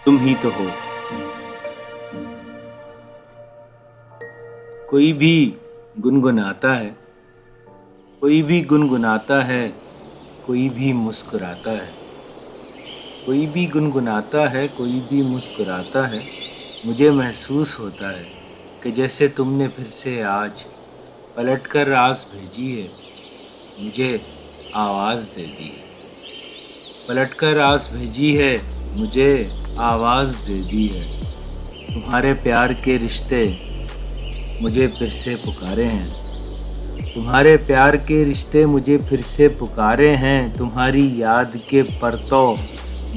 तुम ही तो हो। कोई भी गुनगुनाता है, कोई भी गुनगुनाता है, कोई भी मुस्कुराता है। कोई भी गुनगुनाता है, कोई भी मुस्कुराता है। मुझे महसूस होता है कि जैसे तुमने फिर से आज पलट कर आस भेजी है, मुझे आवाज़ दे दी है। पलट कर आस भेजी है, मुझे आवाज़ दे दी है। तुम्हारे प्यार के रिश्ते मुझे फिर से पुकारे हैं। तुम्हारे प्यार के रिश्ते मुझे फिर से पुकारे हैं। तुम्हारी याद के परतौ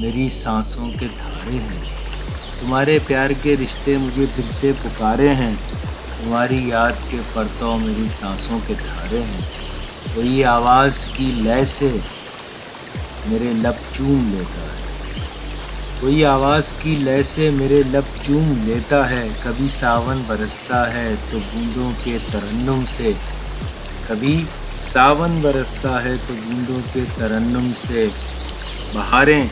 मेरी सांसों के धारे हैं। तुम्हारे प्यार के रिश्ते मुझे फिर से पुकारे हैं। तुम्हारी याद के परतौ मेरी सांसों के धारे हैं। कोई आवाज़ की लय से मेरे लब चूम लेता है। कोई आवाज़ की लय से मेरे लब चूम लेता है। कभी सावन बरसता है तो बूंदों के तरन्नुम से, कभी सावन बरसता है तो बूंदों के तरन्नुम से। बहारें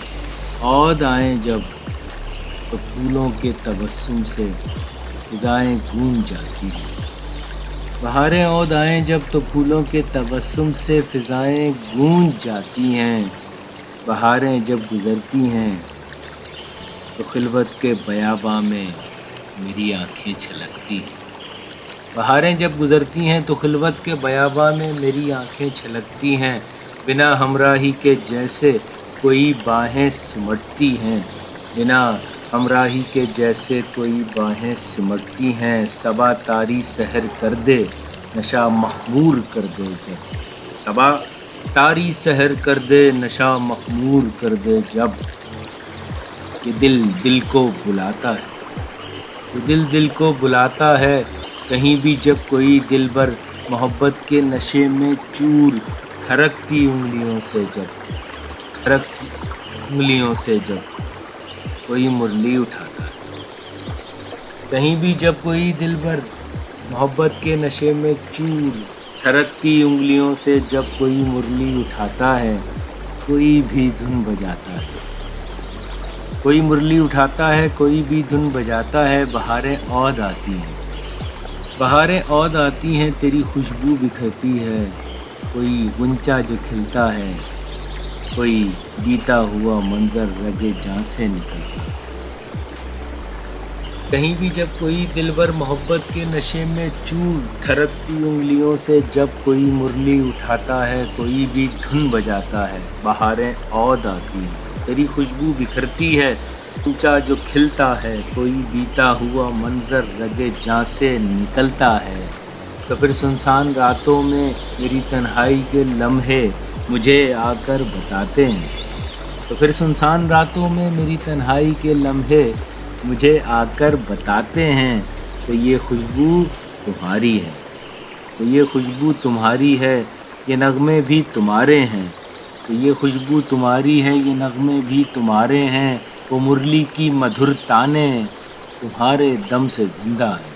औद आएँ जब तो फूलों के तबस्सुम से फ़िज़ाएं गूंज जाती हैं। बहारें औद आएँ जब तो फूलों के तबस्सुम से फ़िज़ाएं गूंज जाती हैं। बहारें जब गुज़रती हैं तो खिलवत के बयाबां में मेरी आँखें छलकती हैं। बहारें जब गुज़रती हैं तो खिलवत के बयाबां में मेरी आँखें छलकती हैं। बिना हमराही के जैसे कोई बाहें सिमटती हैं, बिना हमराही के जैसे कोई बाहें सिमटती हैं। सबा तारी सहर कर दे, नशा मखमूर कर दे जब, सबा तारी सहर कर दे, नशा मखमूर कर दे जब। ये दिल दिल को बुलाता है, ये दिल दिल को बुलाता है। कहीं भी जब कोई दिलबर मोहब्बत के नशे में चूर, थरकती उंगलियों से जब, थरकती उंगलियों से जब कोई मुरली उठाता है। कहीं भी जब कोई दिलबर मोहब्बत के नशे में चूर, थरकती उंगलियों से जब कोई मुरली उठाता है। कोई भी धुन बजाता है, कोई मुरली उठाता है, कोई भी धुन बजाता है। बहारें औद आती हैं, बहारें औद आती हैं, तेरी खुशबू बिखरती है। कोई गुंचा जो खिलता है, कोई बीता हुआ मंजर रगे जान से निकलता है। कहीं भी जब कोई दिलबर मोहब्बत के नशे में चूर, थरकती उंगलियों से जब कोई मुरली उठाता है, कोई भी धुन बजाता है। बहारें औद आती हैं, तेरी खुशबू बिखरती है। ऊंचा जो खिलता है, कोई बीता हुआ मंजर रगे जां से निकलता है। तो फिर सुनसान रातों में मेरी तन्हाई के लम्हे मुझे आकर बताते हैं। तो फिर सुनसान रातों में मेरी तन्हाई के लम्हे मुझे आकर बताते हैं कि ये खुशबू तुम्हारी है, तो ये खुशबू तुम्हारी है, ये नगमे भी तुम्हारे हैं। तो ये खुशबू तुम्हारी है, ये नगमे भी तुम्हारे हैं। वो मुरली की मधुर ताने तुम्हारे दम से ज़िंदा हैं,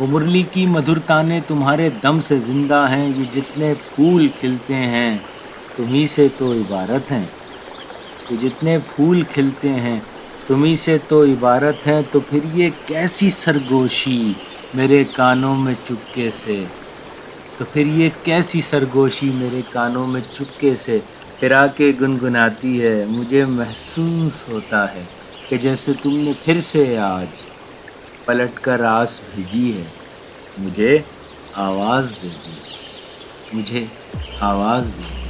वो मुरली की मधुर ताने तुम्हारे दम से ज़िंदा हैं। ये जितने फूल खिलते हैं तुम्ही से तो इबारत हैं, ये जितने फूल खिलते हैं तुम्ही से तो इबारत हैं। तो फिर ये कैसी सरगोशी मेरे कानों में चुपके से, तो फिर ये कैसी सरगोशी मेरे कानों में चुपके से फिर आके गुनगुनाती है। मुझे महसूस होता है कि जैसे तुमने फिर से आज पलट कर आस भेजी है, मुझे आवाज़ दे दी, मुझे आवाज़ दे दी।